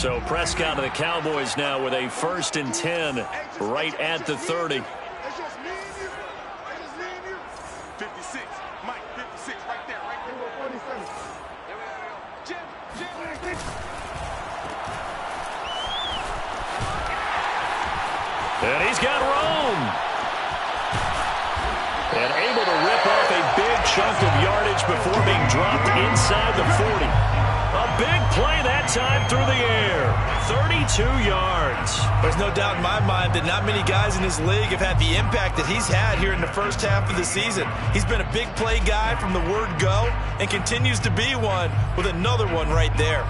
So Prescott of the Cowboys now with a 1st and 10 right at the 30. 56, Mike, 56, right there, right there. 47. And he's got Rome. And able to rip off a big chunk of yardage before being dropped inside the 40. A big play that time through the air. 32 yards. There's no doubt in my mind that not many guys in this league have had the impact that he's had here in the first half of the season. He's been a big play guy from the word go and continues to be one with another one right there.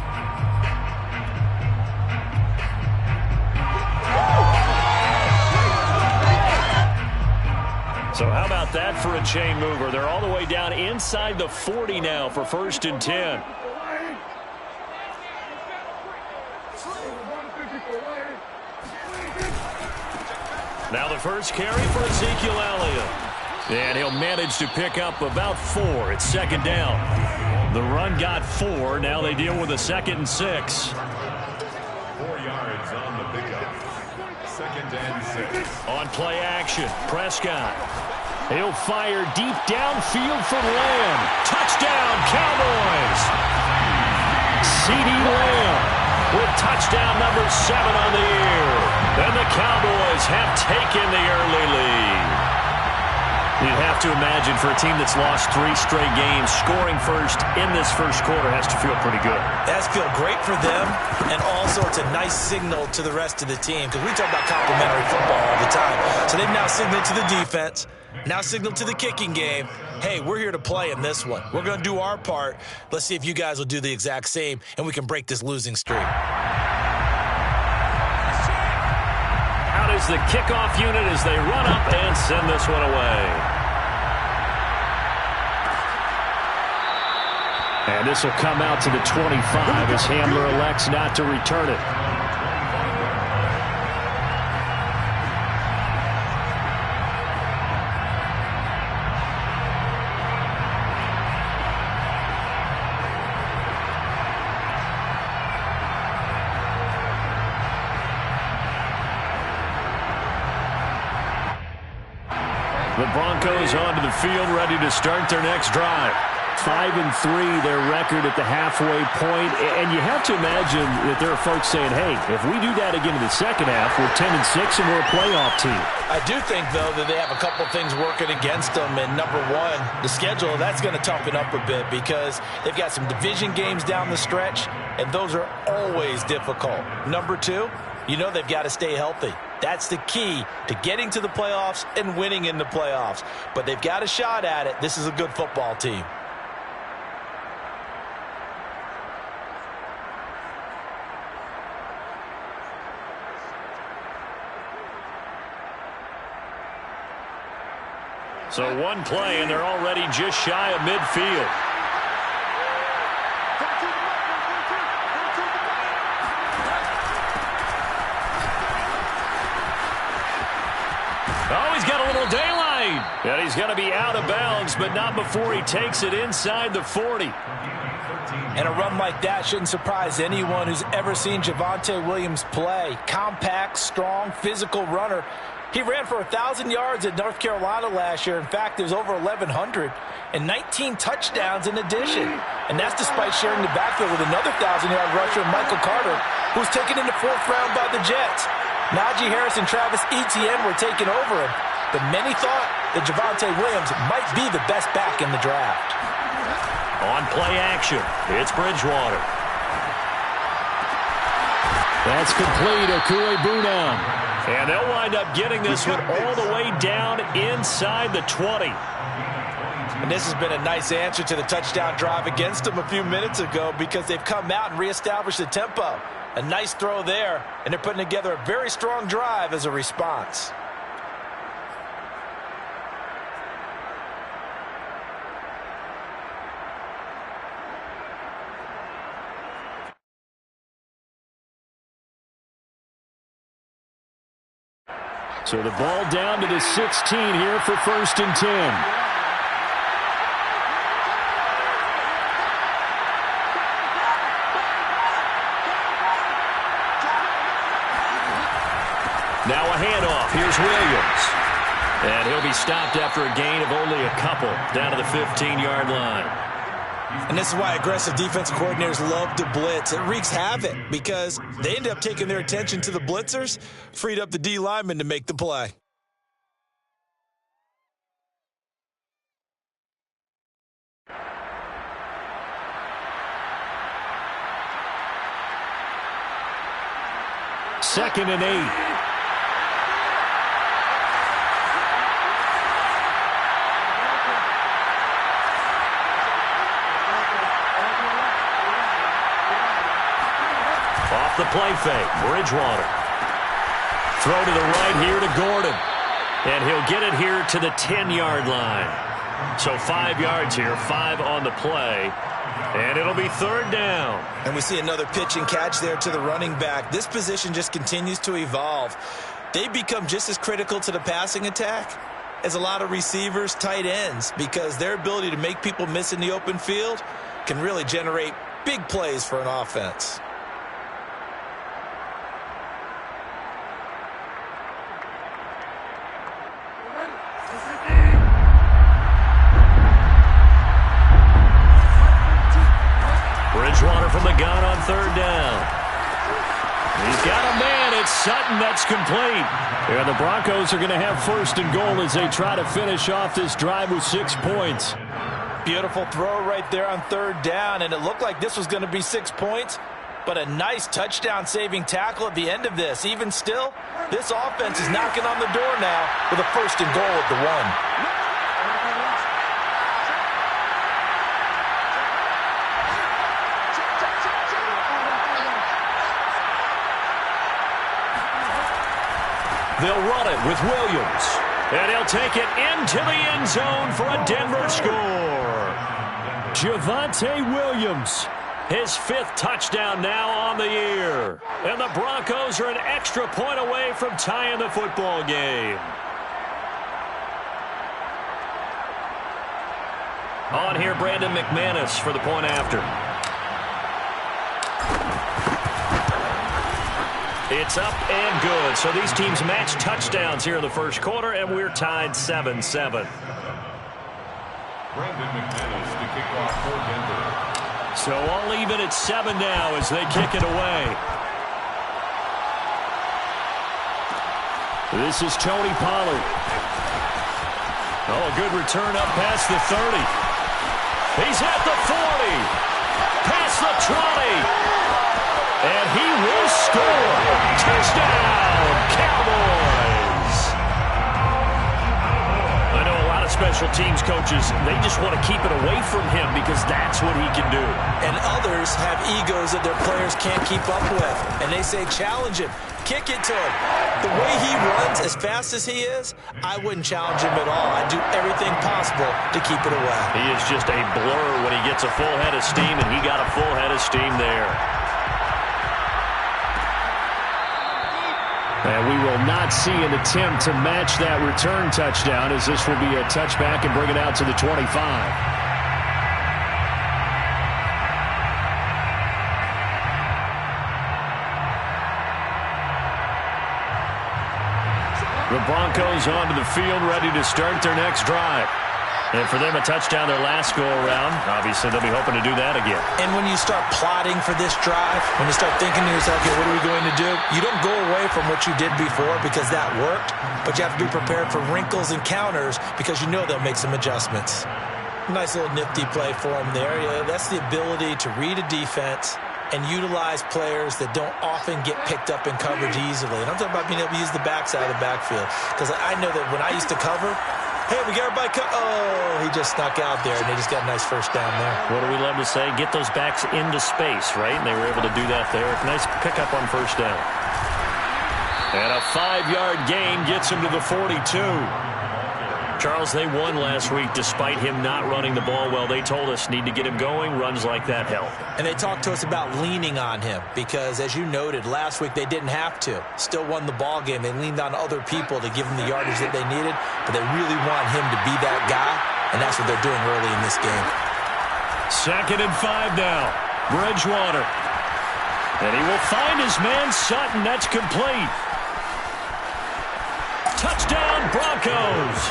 So how about that for a chain mover? They're all the way down inside the 40 now for 1st and 10. Now the first carry for Ezekiel Elliott. And he'll manage to pick up about 4. It's 2nd down. The run got 4. Now they deal with a 2nd and 6. 4 yards on the pickup. 2nd and 6. On play action, Prescott. He'll fire deep downfield for Lamb. Touchdown, Cowboys! CeeDee Lamb with touchdown number 7 on the year. And the Cowboys have taken the early lead. You'd have to imagine for a team that's lost 3 straight games, scoring first in this first quarter has to feel pretty good. That's feel great for them, and also it's a nice signal to the rest of the team because we talk about complementary football all the time. So they've now signaled to the defense, now signaled to the kicking game, hey, we're here to play in this one. We're going to do our part. Let's see if you guys will do the exact same, and we can break this losing streak. Out is the kickoff unit as they run up and send this one away. And this will come out to the 25 as Hamler elects not to return it. The Broncos onto the field, ready to start their next drive. 5-3, their record at the halfway point. And you have to imagine that there are folks saying, hey, if we do that again in the second half, we're 10-6 and we're a playoff team. I do think, though, that they have a couple things working against them. And number one, the schedule, that's going to toughen up a bit because they've got some division games down the stretch, and those are always difficult. Number two, you know they've got to stay healthy. That's the key to getting to the playoffs and winning in the playoffs. But they've got a shot at it. This is a good football team. So one play, and they're already just shy of midfield. Oh, he's got a little daylight. And he's going to be out of bounds, but not before he takes it inside the 40. And a run like that shouldn't surprise anyone who's ever seen Javonte Williams play. Compact, strong, physical runner. He ran for 1,000 yards at North Carolina last year. In fact, there's over 1,100 and 19 touchdowns in addition. And that's despite sharing the backfield with another 1,000-yard rusher, Michael Carter, who was taken in the 4th round by the Jets. Najee Harris and Travis Etienne were taking over him. But many thought that Javonte Williams might be the best back in the draft. On play action, it's Bridgewater. That's complete, Okuegbunam. And they'll wind up getting this one all the way down inside the 20. And this has been a nice answer to the touchdown drive against them a few minutes ago because they've come out and reestablished the tempo. A nice throw there, and they're putting together a very strong drive as a response. So the ball down to the 16 here for 1st and 10. to be stopped after a gain of only a couple down to the 15-yard line. And this is why aggressive defensive coordinators love to blitz. It wreaks havoc because they end up taking their attention to the blitzers, freed up the D lineman to make the play. Second and 8. Off the play fake, Bridgewater. Throw to the right here to Gordon. And he'll get it here to the 10-yard line. So 5 yards here, 5 on the play. And it'll be third down. And we see another pitch and catch there to the running back. This position just continues to evolve. They become just as critical to the passing attack as a lot of receivers, tight ends, because their ability to make people miss in the open field can really generate big plays for an offense. Bridgewater from the gun on third down. He's got a man. It's Sutton. That's complete. And the Broncos are going to have first and goal as they try to finish off this drive with 6 points. Beautiful throw right there on third down, and it looked like this was going to be 6 points, but a nice touchdown-saving tackle at the end of this. Even still, this offense is knocking on the door now with a first and goal at the 1. They'll run it with Williams. And he'll take it into the end zone for a Denver score. Javonte Williams, his 5th touchdown now on the year. And the Broncos are an extra point away from tying the football game. On here, Brandon McManus for the point after. It's up and good. So these teams match touchdowns here in the first quarter, and we're tied 7-7. Brandon McManus to kick off for Denver. So all even at 7 now as they kick it away. This is Tony Pollard. Oh, a good return up past the 30. He's at the 40. Past the 20. And he will score. Touchdown, Cowboys. I know a lot of special teams coaches, they just want to keep it away from him because that's what he can do. And others have egos that their players can't keep up with. And they say, challenge him. Kick it to him. The way he runs as fast as he is, I wouldn't challenge him at all. I'd do everything possible to keep it away. He is just a blur when he gets a full head of steam, and he got a full head of steam there. And we will not see an attempt to match that return touchdown, as this will be a touchback and bring it out to the 25. The Broncos onto the field, ready to start their next drive. And for them, a touchdown their last go-around. Obviously, they'll be hoping to do that again. And when you start plotting for this drive, when you start thinking to yourself, okay, what are we going to do? You don't go away from what you did before because that worked, but you have to be prepared for wrinkles and counters because you know they'll make some adjustments. Nice little nifty play for them there. Yeah, that's the ability to read a defense and utilize players that don't often get picked up in coverage easily. And I'm talking about being able to use the backside of the backfield because I know that when I used to cover, hey, we got everybody oh, he just snuck out there, and they just got a nice first down there. What do we love to say? Get those backs into space, right? And they were able to do that there. Nice pickup on first down. And a 5-yard gain gets him to the 42. Charles, they won last week despite him not running the ball well. They told us need to get him going. Runs like that help. And they talked to us about leaning on him because, as you noted, last week they didn't have to. Still won the ball game. They leaned on other people to give them the yardage that they needed, but they really want him to be that guy, and that's what they're doing early in this game. 2nd and 5 now. Bridgewater. And he will find his man Sutton. That's complete. Touchdown, Broncos.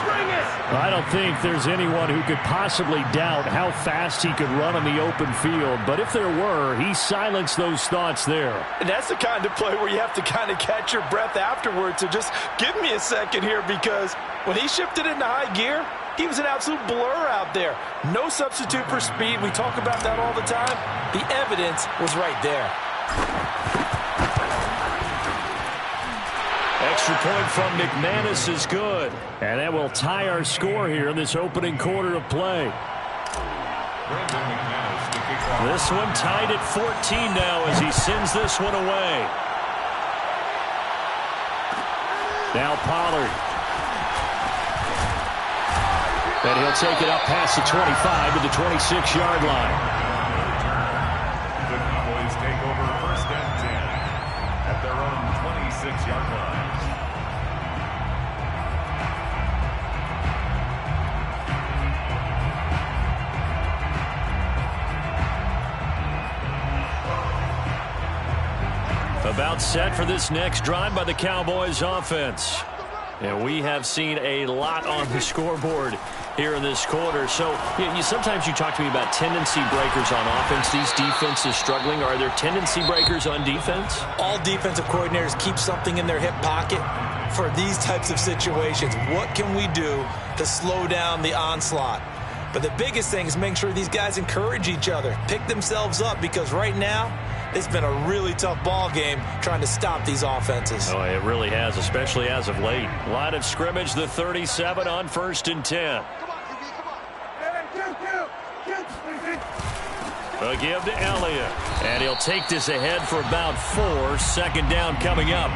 I don't think there's anyone who could possibly doubt how fast he could run on the open field. But if there were, he silenced those thoughts there. And that's the kind of play where you have to kind of catch your breath afterwards. So just give me a second here, because when he shifted into high gear, he was an absolute blur out there. No substitute for speed. We talk about that all the time. The evidence was right there. Extra point from McManus is good. And that will tie our score here in this opening quarter of play. This one tied at 14 now as he sends this one away. Now Pollard. And he'll take it up past the 25 to the 26-yard line. The Cowboys take over first and 10 at their own 26-yard line. About set for this next drive by the Cowboys offense. And we have seen a lot on the scoreboard here in this quarter. So sometimes you talk to me about tendency breakers on offense. These defenses struggling. Are there tendency breakers on defense? All defensive coordinators keep something in their hip pocket for these types of situations. What can we do to slow down the onslaught? But the biggest thing is making sure these guys encourage each other, pick themselves up, because right now it's been a really tough ball game trying to stop these offenses. Oh, it really has, especially as of late. Line of scrimmage, the 37 on 1st and 10. A give to Elliott. And he'll take this ahead for about 4. 2nd down coming up.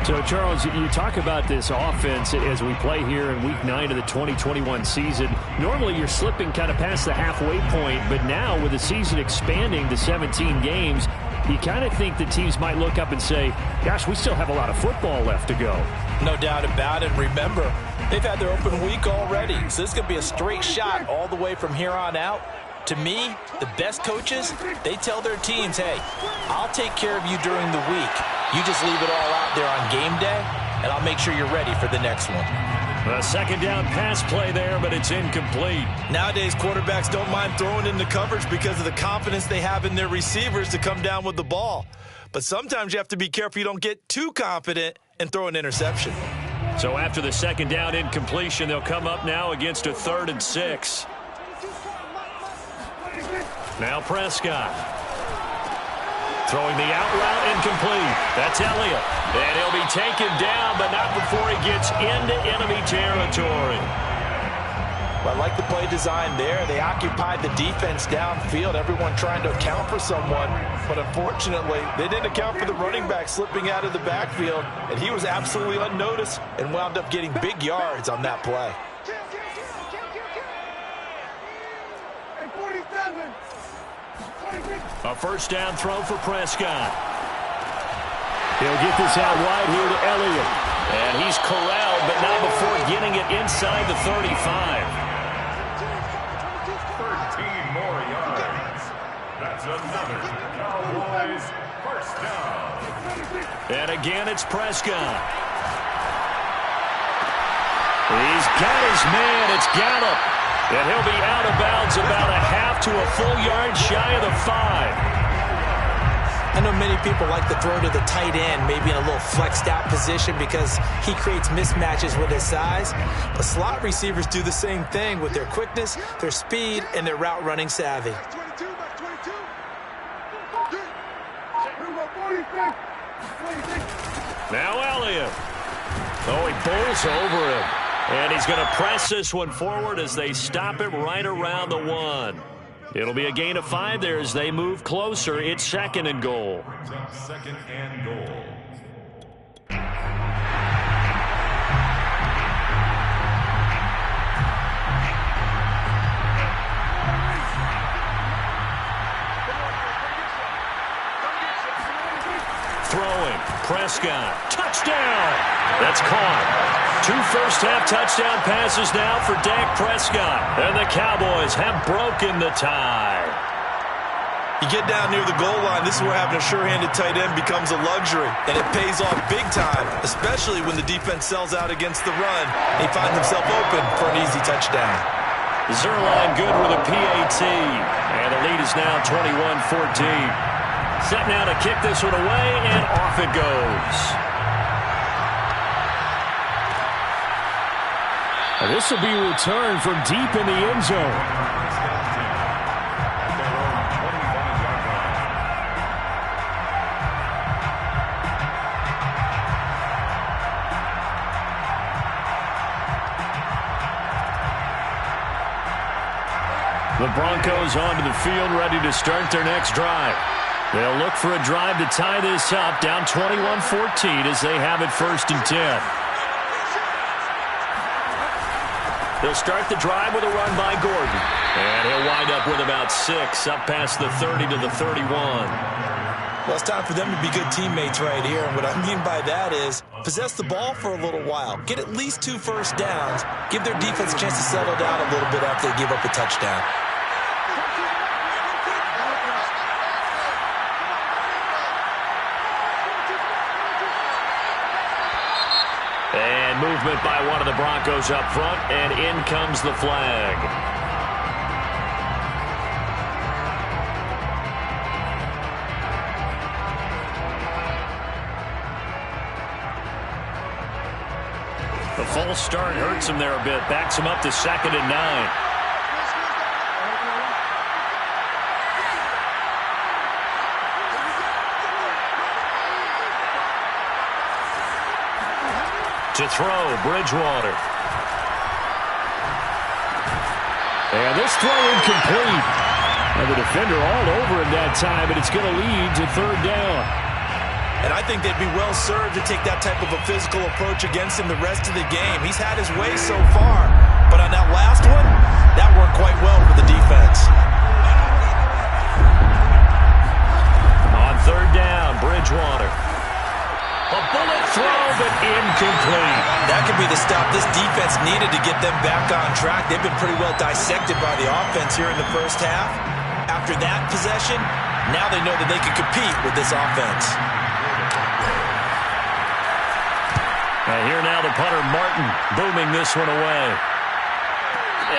So, Charles, you talk about this offense as we play here in Week 9 of the 2021 season. Normally, you're slipping kind of past the halfway point, but now with the season expanding to 17 games, you kind of think the teams might look up and say, gosh, we still have a lot of football left to go. No doubt about it. Remember, they've had their open week already, so this is going to be a straight shot all the way from here on out. To me, the best coaches, they tell their teams, hey, I'll take care of you during the week. You just leave it all out there on game day, and I'll make sure you're ready for the next one. A 2nd down pass play there, but it's incomplete. Nowadays, quarterbacks don't mind throwing into coverage because of the confidence they have in their receivers to come down with the ball. But sometimes you have to be careful you don't get too confident and throw an interception. So after the 2nd down incompletion, they'll come up now against a 3rd and 6. Now Prescott. Throwing the out route incomplete. That's Elliott. And he'll be taken down, but not before he gets into enemy territory. Well, I like the play design there. They occupied the defense downfield, everyone trying to account for someone. But unfortunately, they didn't account for the running back slipping out of the backfield. And he was absolutely unnoticed and wound up getting big yards on that play. A 1st down throw for Prescott. He'll get this out wide here to Elliott. And he's corralled, but not before getting it inside the 35. 13 more yards. That's another Cowboys 1st down. And again, it's Prescott. He's got his man. It's Gallup. And he'll be out of bounds about a half to a full yard shy of the 5. I know many people like to throw to the tight end, maybe in a little flexed out position because he creates mismatches with his size. But slot receivers do the same thing with their quickness, their speed, and their route running savvy. Now Elliott. Oh, he bowls over him. And he's going to press this one forward as they stop him right around the 1. It'll be a gain of 5 there as they move closer. It's 2nd and goal. 2nd and goal. Throwing. Prescott. Touchdown. That's caught. 2 first-half touchdown passes now for Dak Prescott. And the Cowboys have broken the tie. You get down near the goal line, this is where having a sure-handed tight end becomes a luxury, and it pays off big time, especially when the defense sells out against the run, and he finds himself open for an easy touchdown. Zuerlein good with a PAT, and the lead is now 21-14. Set now to kick this one away, and off it goes. This will be returned from deep in the end zone. The Broncos onto the field, ready to start their next drive. They'll look for a drive to tie this up, down 21-14 as they have it 1st and 10. They'll start the drive with a run by Gordon. And he'll wind up with about 6, up past the 30 to the 31. Well, it's time for them to be good teammates right here. And what I mean by that is possess the ball for a little while. Get at least 2 first downs. Give their defense a chance to settle down a little bit after they give up a touchdown. And movement by one of the Broncos up front, and in comes the flag. The false start hurts him there a bit, backs him up to 2nd and 9. To throw, Bridgewater. And this throw incomplete. And the defender all over him that time, but it's going to lead to 3rd down. And I think they'd be well served to take that type of a physical approach against him the rest of the game. He's had his way so far, but on that last one, that worked quite well for the defense. On 3rd down, Bridgewater. A bullet throw, but incomplete. That could be the stop this defense needed to get them back on track. They've been pretty well dissected by the offense here in the first half. After that possession, now they know that they can compete with this offense. And here now the punter, Martin, booming this one away.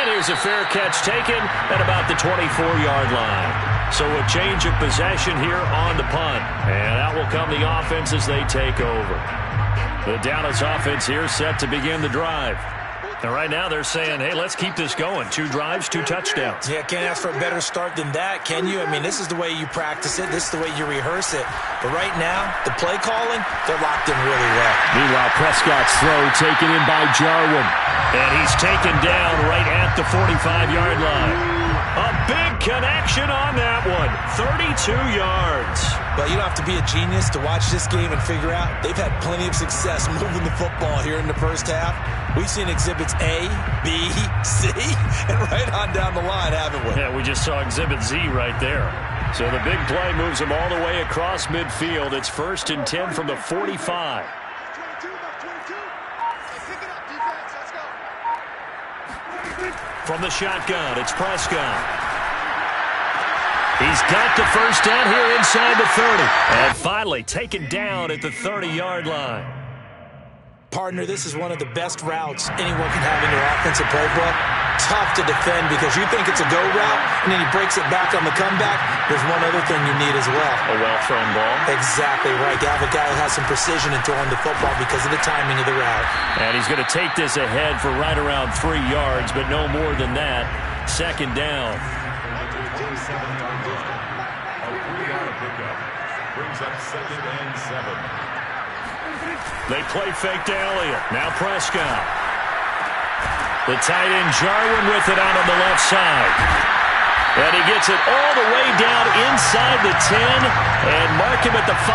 And here's a fair catch taken at about the 24-yard line. So a change of possession here on the punt. And out will come the offense as they take over. The Dallas offense here set to begin the drive. And right now they're saying, hey, let's keep this going. 2 drives, 2 touchdowns. Yeah, can't ask for a better start than that, can you? I mean, this is the way you practice it. This is the way you rehearse it. But right now, the play calling, they're locked in really well. Meanwhile, Prescott's throw taken in by Jarwin. And he's taken down right at the 45-yard line. A big connection on that one. 32 yards. But you don't have to be a genius to watch this game and figure out they've had plenty of success moving the football here in the first half. We've seen exhibits A, B, C, and right on down the line, haven't we? Yeah, we just saw exhibit Z right there. So the big play moves them all the way across midfield. It's 1st and 10 from the 45. From the shotgun, it's Prescott. He's got the first down here inside the 30. And finally taken down at the 30-yard line. Partner, this is one of the best routes anyone can have in their offensive playbook. Tough to defend because you think it's a go route, and then he breaks it back on the comeback. There's one other thing you need as well. A well-thrown ball. Exactly right. You have a guy who has some precision in throwing the football because of the timing of the route. And he's going to take this ahead for right around 3 yards, but no more than that. 2nd down. A 3-yard pickup brings up 2nd and 7. They play fake to Elliott. Now Prescott. The tight end Jarwin with it out on the left side. And he gets it all the way down inside the 10 and mark him at the 5.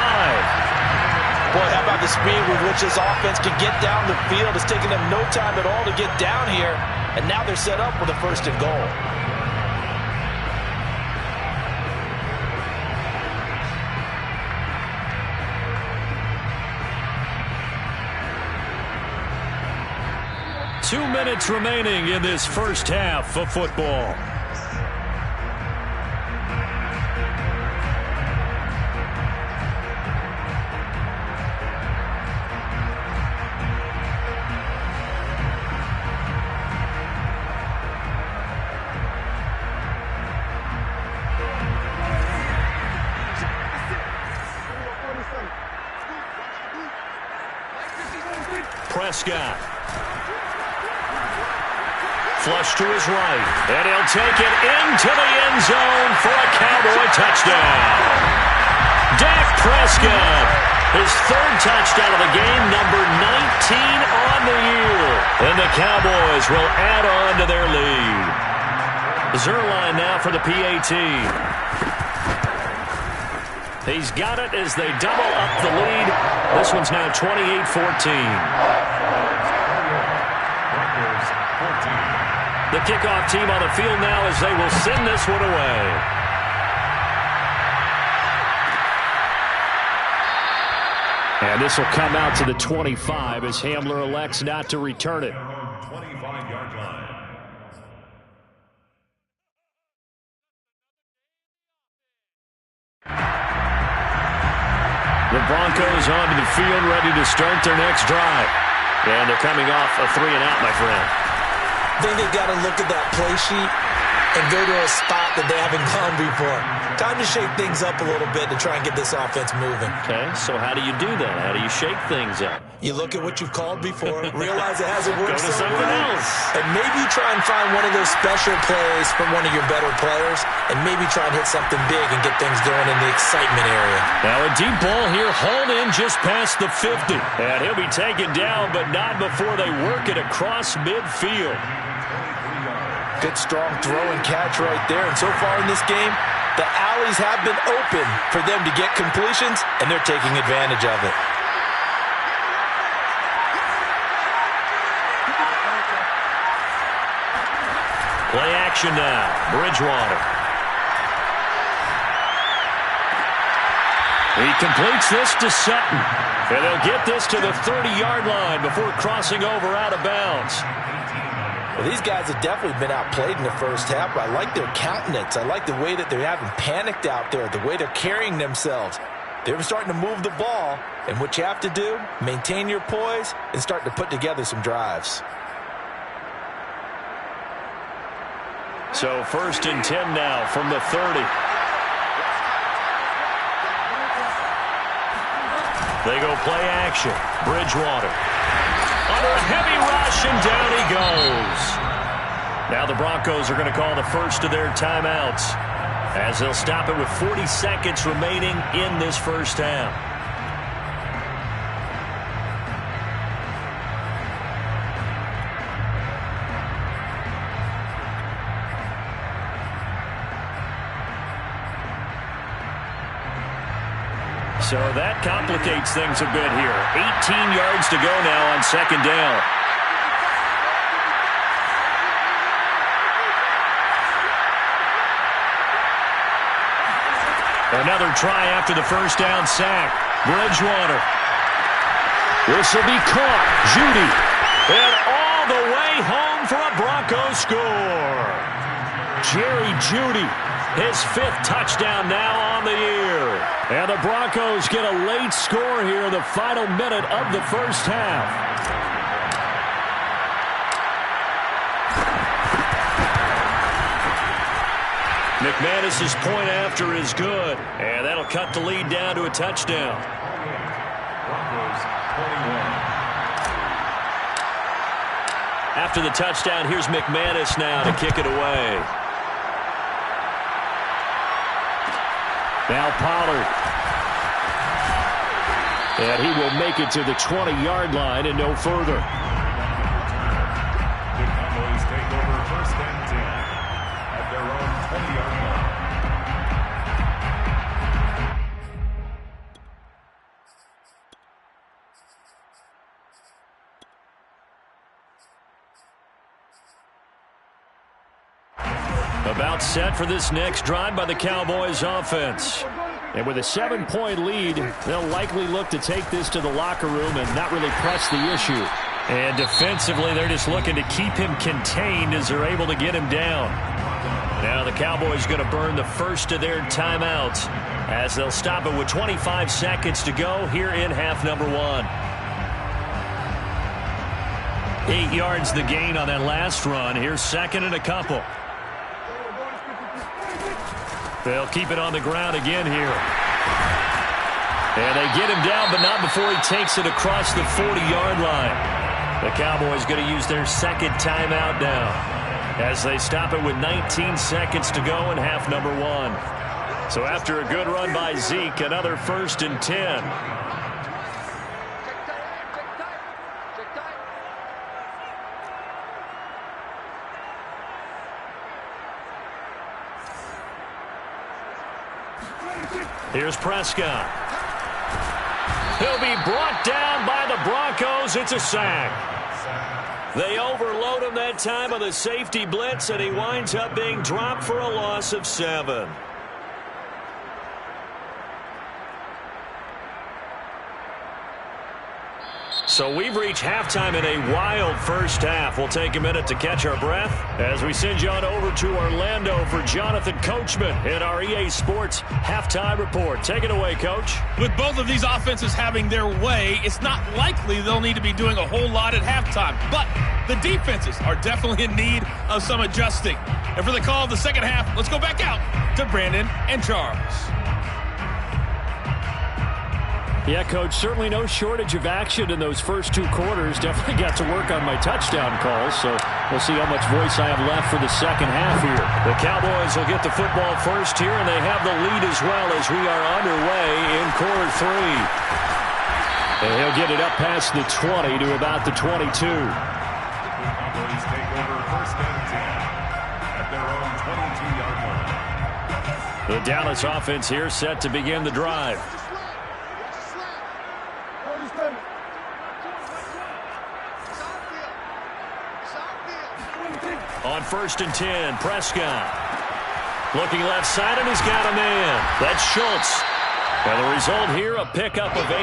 Boy, how about the speed with which this offense can get down the field? It's taken them no time at all to get down here. And now they're set up with a 1st and goal. Two minutes remaining in this first half of football. Prescott. Flush to his right, and he'll take it into the end zone for a Cowboy touchdown. Dak Prescott, his third touchdown of the game, number 19 on the year. And the Cowboys will add on to their lead. Zuerlein now for the PAT. He's got it as they double up the lead. This one's now 28-14. The kickoff team on the field now as they will send this one away. And this will come out to the 25 as Hamler elects not to return it. 25-yard line. The Broncos onto the field ready to start their next drive. And they're coming off a 3-and-out, my friend. I think they've got to look at that play sheet and go to a spot that they haven't gone before. Time to shake things up a little bit to try and get this offense moving. Okay, so how do you do that? How do you shake things up? You look at what you've called before, realize it hasn't worked Go to so something well, else. and maybe try and find one of those special plays from one of your better players, and maybe try and hit something big and get things going in the excitement area. Now a deep ball here, hauled in just past the 50. And he'll be taken down, but not before they work it across midfield. Good strong throw and catch right there. And so far in this game, the alleys have been open for them to get completions, and they're taking advantage of it. Play action now. Bridgewater. He completes this to Sutton. And they'll get this to the 30-yard line before crossing over out of bounds. Well, these guys have definitely been outplayed in the first half, but I like their countenance. I like the way that they haven't panicked out there, the way they're carrying themselves. They're starting to move the ball, and what you have to do, maintain your poise and start to put together some drives. So 1st and 10 now from the 30. They go play action. Bridgewater. Under a heavy rush, and down he goes. Now the Broncos are going to call the first of their timeouts as they'll stop it with 40 seconds remaining in this first half. So that complicates things a bit here. 18 yards to go now on 2nd down. Another try after the first down sack. Bridgewater. This will be caught. Jeudy. And all the way home for a Broncos score. Jerry Jeudy. His 5th touchdown now on the year. And the Broncos get a late score here in the final minute of the first half. McManus's point after is good. And that'll cut the lead down to a touchdown. Broncos 21. After the touchdown, here's McManus now to kick it away. Now Pollard. And he will make it to the 20-yard line and no further. The Cowboys take over 1st and 10 at their own 20-yard line. About set for this next drive by the Cowboys offense. And with a 7-point lead, they'll likely look to take this to the locker room and not really press the issue. And defensively, they're just looking to keep him contained as they're able to get him down. Now the Cowboys going to burn the first of their timeouts as they'll stop it with 25 seconds to go here in half number 1. 8 yards the gain on that last run. Here's 2nd and a couple. They'll keep it on the ground again here. And they get him down, but not before he takes it across the 40-yard line. The Cowboys going to use their second timeout now as they stop it with 19 seconds to go in half number 1. So after a good run by Zeke, another 1st and 10. Here's Prescott. He'll be brought down by the Broncos. It's a sack. They overload him that time on the safety blitz, and he winds up being dropped for a loss of 7. So we've reached halftime in a wild first half. We'll take a minute to catch our breath as we send you on over to Orlando for Jonathan Coachman in our EA Sports Halftime Report. Take it away, Coach. With both of these offenses having their way, it's not likely they'll need to be doing a whole lot at halftime. But the defenses are definitely in need of some adjusting. And for the call of the second half, let's go back out to Brandon and Charles. Yeah, Coach, certainly no shortage of action in those first 2 quarters. Definitely got to work on my touchdown calls, so we'll see how much voice I have left for the second half here. The Cowboys will get the football first here, and they have the lead as well as we are underway in quarter 3. And he'll get it up past the 20 to about the 22. Cowboys take over 1st and 10 at their own 22-yard line. The Dallas offense here set to begin the drive. On 1st and 10, Prescott. Looking left side, and he's got a man. That's Schultz. And the result here, a pickup of 8.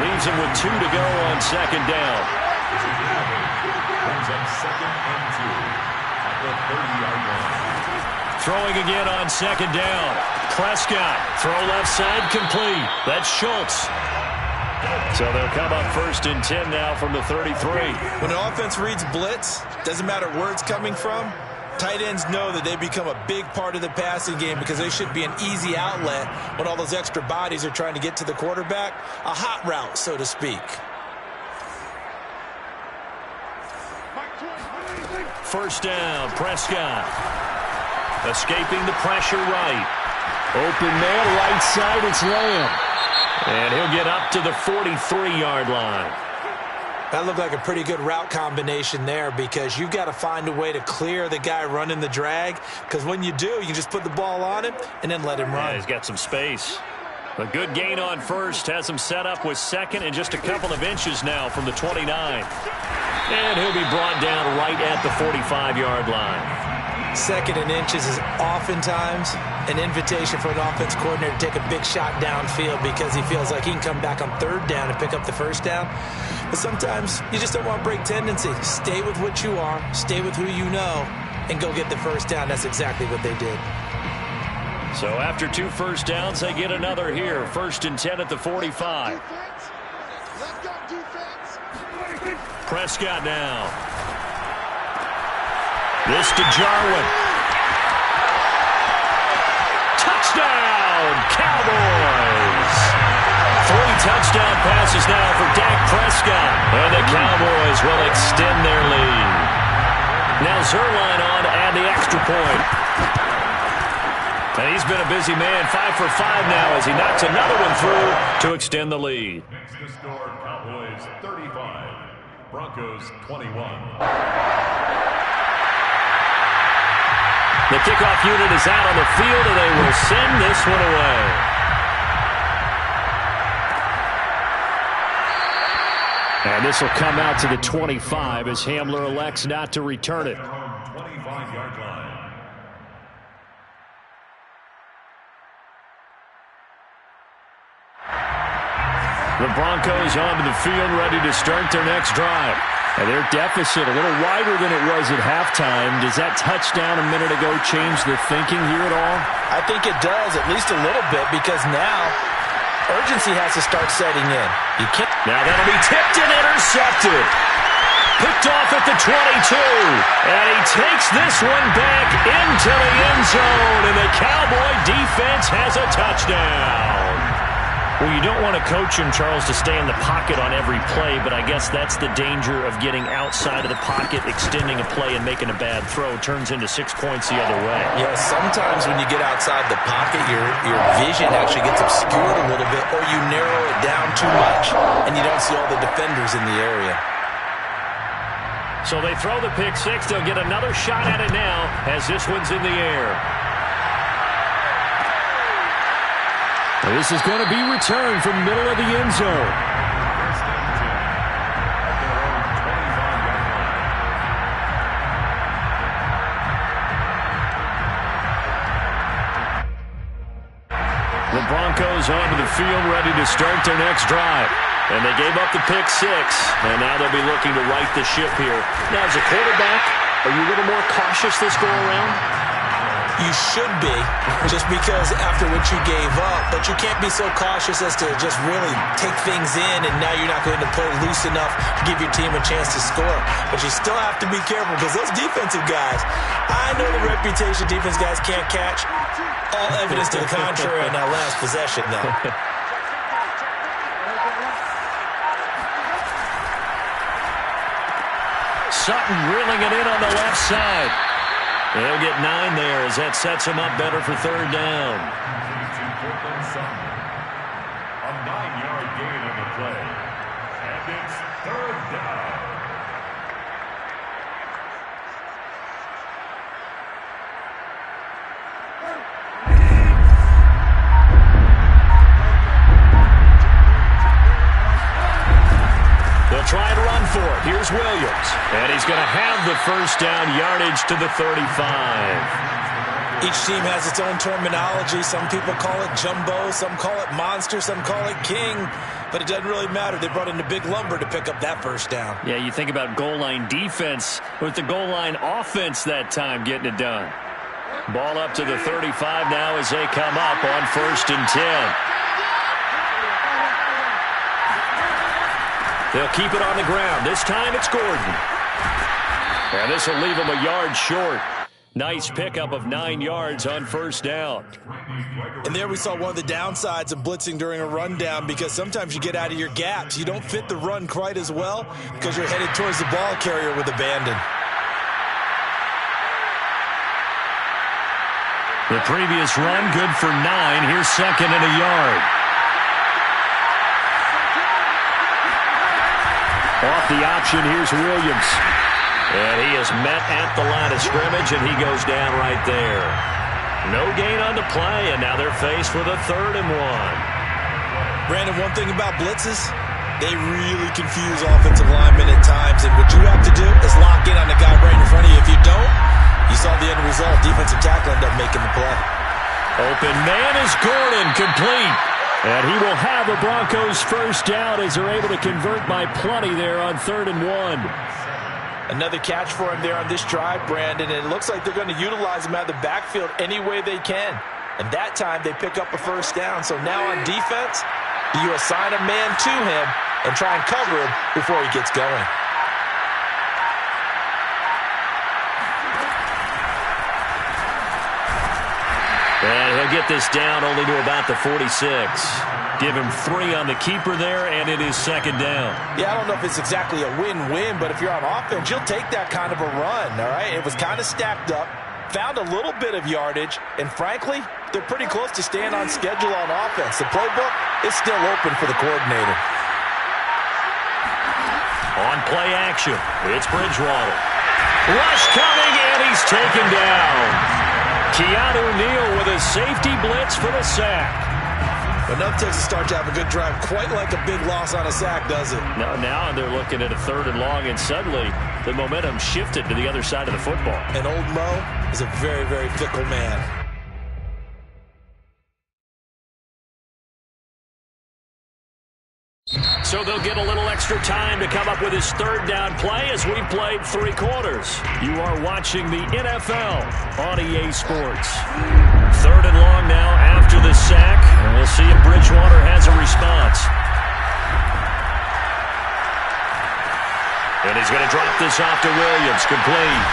Leaves him with 2 to go on 2nd down. Brings up 2nd and 2 at the 30-yard line. Throwing again on 2nd down. Prescott, throw left side, complete. That's Schultz. So they'll come up 1st and 10 now from the 33. When an offense reads blitz, doesn't matter where it's coming from, tight ends know that they become a big part of the passing game because they should be an easy outlet when all those extra bodies are trying to get to the quarterback. A hot route, so to speak. 1st down, Prescott. Escaping the pressure right. Open man, right side, it's Lamb. And he'll get up to the 43-yard line. That looked like a pretty good route combination there because you've got to find a way to clear the guy running the drag, because when you do, you just put the ball on him and then let him run. Yeah, he's got some space. A good gain on 1st, has him set up with 2nd and just a couple of inches now from the 29. And he'll be brought down right at the 45-yard line. 2nd and inches is oftentimes an invitation for an offense coordinator to take a big shot downfield because he feels like he can come back on 3rd down and pick up the 1st down. But sometimes you just don't want to break tendency. Stay with what you are, stay with who you know, and go get the 1st down. That's exactly what they did. So after 2 1st downs, they get another here. 1st and 10 at the 45. Prescott now. This to Jarwin. Touchdown, Cowboys! 3 touchdown passes now for Dak Prescott. And the Cowboys will extend their lead. Now Zuerlein on to add the extra point. And he's been a busy man, 5 for 5 now as he knocks another one through to extend the lead. Makes the score Cowboys 35, Broncos 21. The kickoff unit is out on the field, and they will send this one away. And this will come out to the 25 as Hamler elects not to return it. 25-yard line. The Broncos onto the field, ready to start their next drive. And their deficit a little wider than it was at halftime. Does that touchdown a minute ago change the thinking here at all? I think it does, at least a little bit, because now urgency has to start setting in. You can't. Now that'll be tipped and intercepted. Picked off at the 22. And he takes this one back into the end zone. And the Cowboy defense has a touchdown. Well, you don't want to coach him, Charles, to stay in the pocket on every play, but I guess that's the danger of getting outside of the pocket, extending a play, and making a bad throw. Turns into 6 points the other way. Yeah, sometimes when you get outside the pocket, your vision actually gets obscured a little bit, or you narrow it down too much, and you don't see all the defenders in the area. So they throw the pick six. They'll get another shot at it now as this one's in the air. This is going to be returned from middle of the end zone. The Broncos onto the field, ready to start their next drive. And they gave up the pick six, and now they'll be looking to right the ship here. Now, as a quarterback, are you a little more cautious this go around? You should be, just because after what you gave up, but you can't be so cautious as to just really take things in, and now you're not going to play loose enough to give your team a chance to score. But you still have to be careful, because those defensive guys, I know the reputation defense guys can't catch. All evidence to the contrary on that last possession, though. Sutton reeling it in on the left side. They'll get 9 there as that sets them up better for third down. A 9-yard gain on the play. And it's third down. They'll try to run for it. Here's Williams. And he's going to have the first down, yardage to the 35. Each team has its own terminology. Some people call it jumbo, some call it monster, some call it king. But it doesn't really matter. They brought in the big lumber to pick up that first down. Yeah, you think about goal line defense with the goal line offense that time getting it done. Ball up to the 35 now as they come up on 1st and 10. They'll keep it on the ground. This time it's Gordon. And this will leave him a yard short. Nice pickup of 9 yards on first down. And there we saw one of the downsides of blitzing during a rundown, because sometimes you get out of your gaps. You don't fit the run quite as well because you're headed towards the ball carrier with abandon. The previous run good for 9. Here's 2nd and a yard. Off the option, here's Williams. And he is met at the line of scrimmage, and he goes down right there. No gain on the play, and now they're faced with a 3rd and 1. Brandon, one thing about blitzes, they really confuse offensive linemen at times, and what you have to do is lock in on the guy right in front of you. If you don't, you saw the end result. Defensive tackle ended up making the play. Open man is Gordon, complete. And he will have the Broncos first down as they're able to convert by plenty there on 3rd and 1. Another catch for him there on this drive, Brandon. And it looks like they're going to utilize him out of the backfield any way they can. And that time they pick up a first down. So now on defense, you assign a man to him and try and cover him before he gets going. And he'll get this down only to about the 46. Give him 3 on the keeper there, and it is 2nd down. Yeah, I don't know if it's exactly a win-win, but if you're on offense, you'll take that kind of a run, all right? It was kind of stacked up, found a little bit of yardage, and frankly, they're pretty close to staying on schedule on offense. The playbook is still open for the coordinator. On play action, it's Bridgewater. Rush coming, and he's taken down. Keanu Neal with a safety blitz for the sack. But enough Texas start to have a good drive, quite like a big loss on a sack, does it? Now they're looking at a 3rd and long, and suddenly the momentum shifted to the other side of the football. And old Mo is a very, very fickle man. So they'll get a little extra time to come up with his 3rd down play as we've played 3 quarters. You are watching the NFL on EA Sports. 3rd and long now after the sack, and we'll see if Bridgewater has a response. And he's going to drop this off to Williams, complete.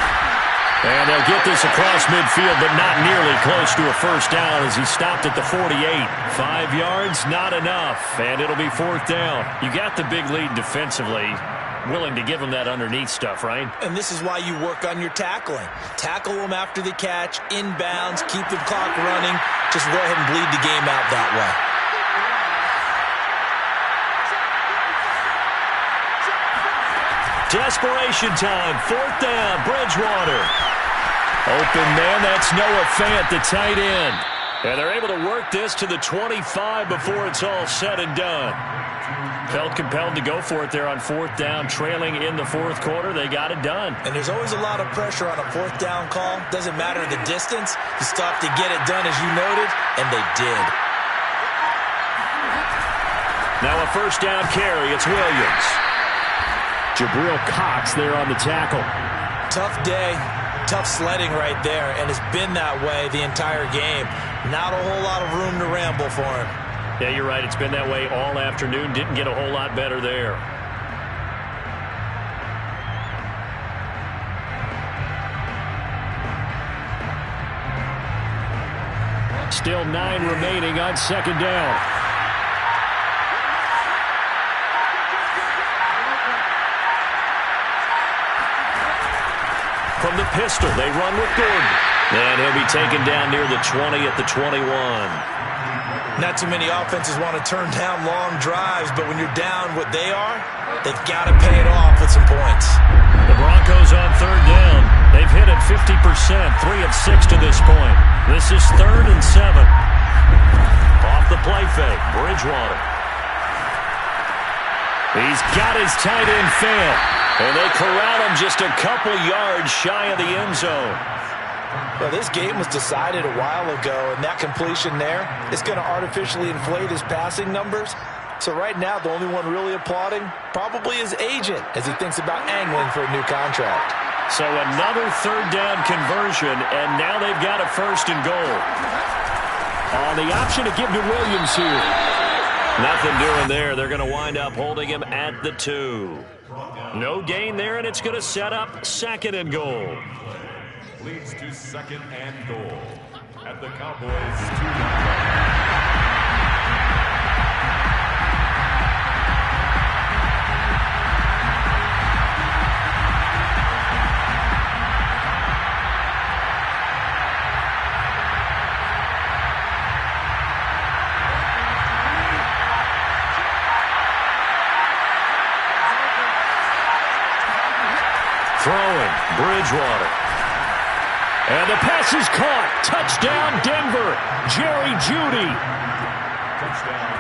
And they'll get this across midfield, but not nearly close to a first down as he stopped at the 48. 5 yards, not enough, and it'll be fourth down. You got the big lead defensively. Willing to give them that underneath stuff, right? And this is why you work on your tackling. Tackle them after the catch, inbounds, keep the clock running. Just go ahead and bleed the game out that way. Desperation time, fourth down, Bridgewater. Open man, that's Noah Fant, the tight end. And they're able to work this to the 25 before it's all said and done. Felt compelled to go for it there on fourth down, trailing in the fourth quarter. They got it done. And there's always a lot of pressure on a fourth down call. Doesn't matter the distance. You still have to get it done, as you noted, and they did. Now a first down carry. It's Williams. Jabril Cox there on the tackle. Tough day, tough sledding right there, and it's been that way the entire game. Not a whole lot of room to ramble for him. Yeah, you're right. It's been that way all afternoon. Didn't get a whole lot better there. Still 9 remaining on second down. From the pistol, they run with Gordon. And he'll be taken down near the 20 at the 21. Not too many offenses want to turn down long drives, but when you're down what they are, they've got to pay it off with some points. The Broncos on third down. They've hit it 50%, 3 of 6 to this point. This is 3rd and 7. Off the play fake, Bridgewater. He's got his tight end Fant, and they corral him just a couple yards shy of the end zone. Well, this game was decided a while ago, and that completion there is going to artificially inflate his passing numbers. So right now, the only one really applauding probably his agent as he thinks about angling for a new contract. So another third down conversion, and now they've got a 1st and goal. The option to give to Williams here. Nothing doing there. They're going to wind up holding him at the 2. No gain there, and it's going to set up 2nd and goal. Leads to 2nd and goal at the Cowboys' 2-yard line. Throwing, Bridgewater. And the pass is caught. Touchdown, Denver. Jerry Jeudy.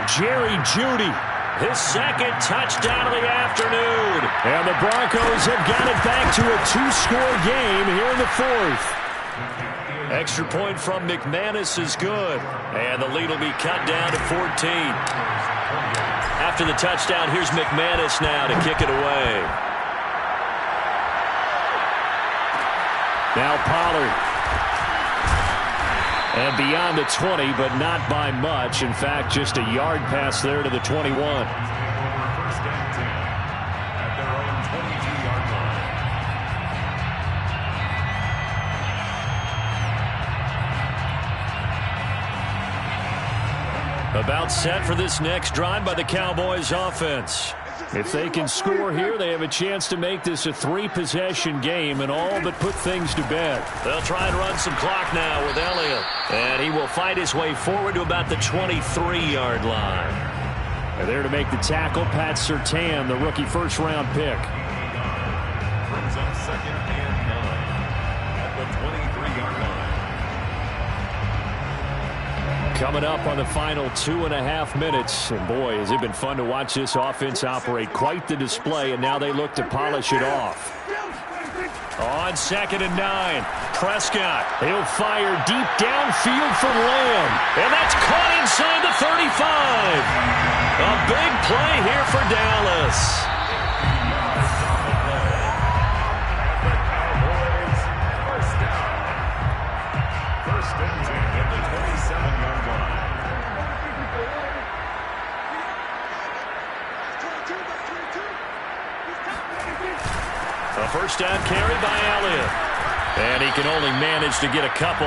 Jerry Jeudy. His 2nd touchdown of the afternoon. And the Broncos have got it back to a 2-score game here in the 4th. Extra point from McManus is good. And the lead will be cut down to 14. After the touchdown, here's McManus now to kick it away. Now Pollard. And beyond the 20, but not by much. In fact, just a yard pass there to the 21. First and 10 at their own 22-yard line. About set for this next drive by the Cowboys offense. If they can score here, they have a chance to make this a 3-possession game and all but put things to bed. They'll try and run some clock now with Elliott. And he will fight his way forward to about the 23-yard line. And there to make the tackle, Pat Surtain, the rookie first-round pick. Brings up 2nd and 9 at the 23-yard line. Coming up on the final 2.5 minutes. And boy, has it been fun to watch this offense operate. Quite the display, and now they look to polish it off. On 2nd and 9, Prescott. He'll fire deep downfield for Lamb. And that's caught inside the 35. A big play here for Dallas. A first down carry by Elliott. And he can only manage to get a couple.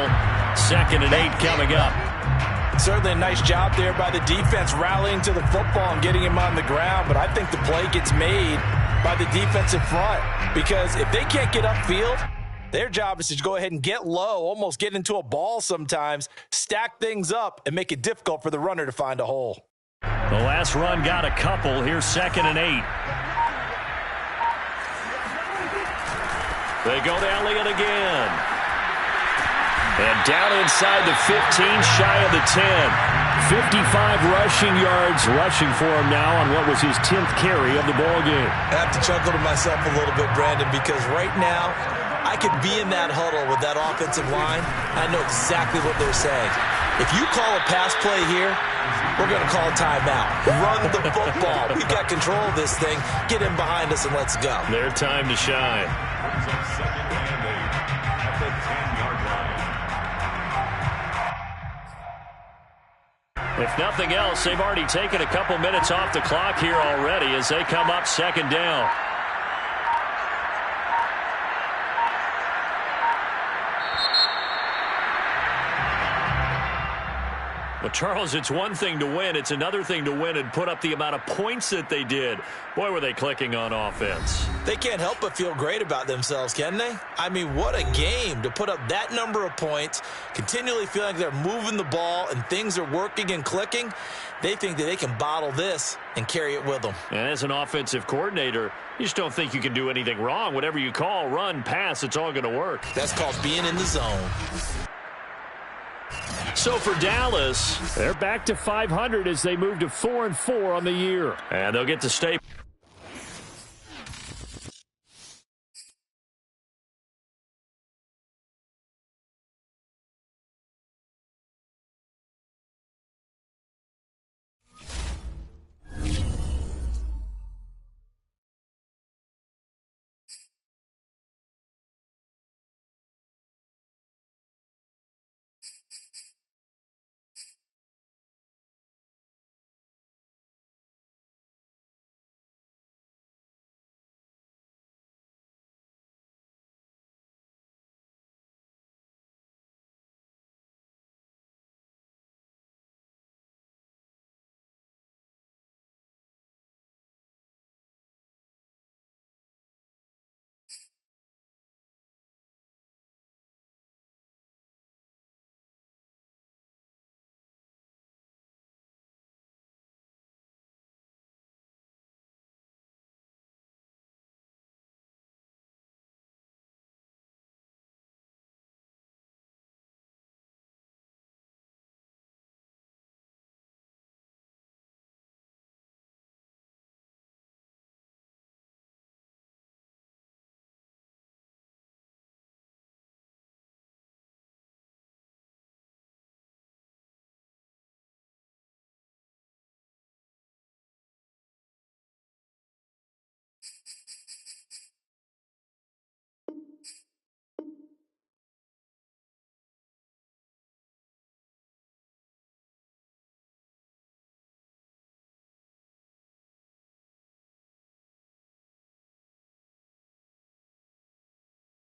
2nd and 8 coming up. Certainly a nice job there by the defense rallying to the football and getting him on the ground. But I think the play gets made by the defensive front. Because if they can't get upfield, their job is to go ahead and get low, almost get into a ball sometimes, stack things up, and make it difficult for the runner to find a hole. The last run got a couple. Here's 2nd and 8. They go to Elliott again. And down inside the 15, shy of the 10. 55 rushing yards rushing for him now on what was his 10th carry of the ball game. I have to chuckle to myself a little bit, Brandon, because right now I could be in that huddle with that offensive line. I know exactly what they're saying. If you call a pass play here, we're going to call a timeout. Run the football. We've got control of this thing. Get in behind us and let's go. Their time to shine. Brings up 2nd and 8 at the 10-yard line. If nothing else, they've already taken a couple minutes off the clock here already as they come up 2nd down. Well, Charles, it's one thing to win. It's another thing to win and put up the amount of points that they did. Boy, were they clicking on offense. They can't help but feel great about themselves, can they? I mean, what a game to put up that number of points, continually feeling like they're moving the ball and things are working and clicking. They think that they can bottle this and carry it with them. And as an offensive coordinator, you just don't think you can do anything wrong. Whatever you call, run, pass, it's all going to work. That's called being in the zone. So for Dallas, they're back to 500 as they move to 4-4 on the year. And they'll get to stay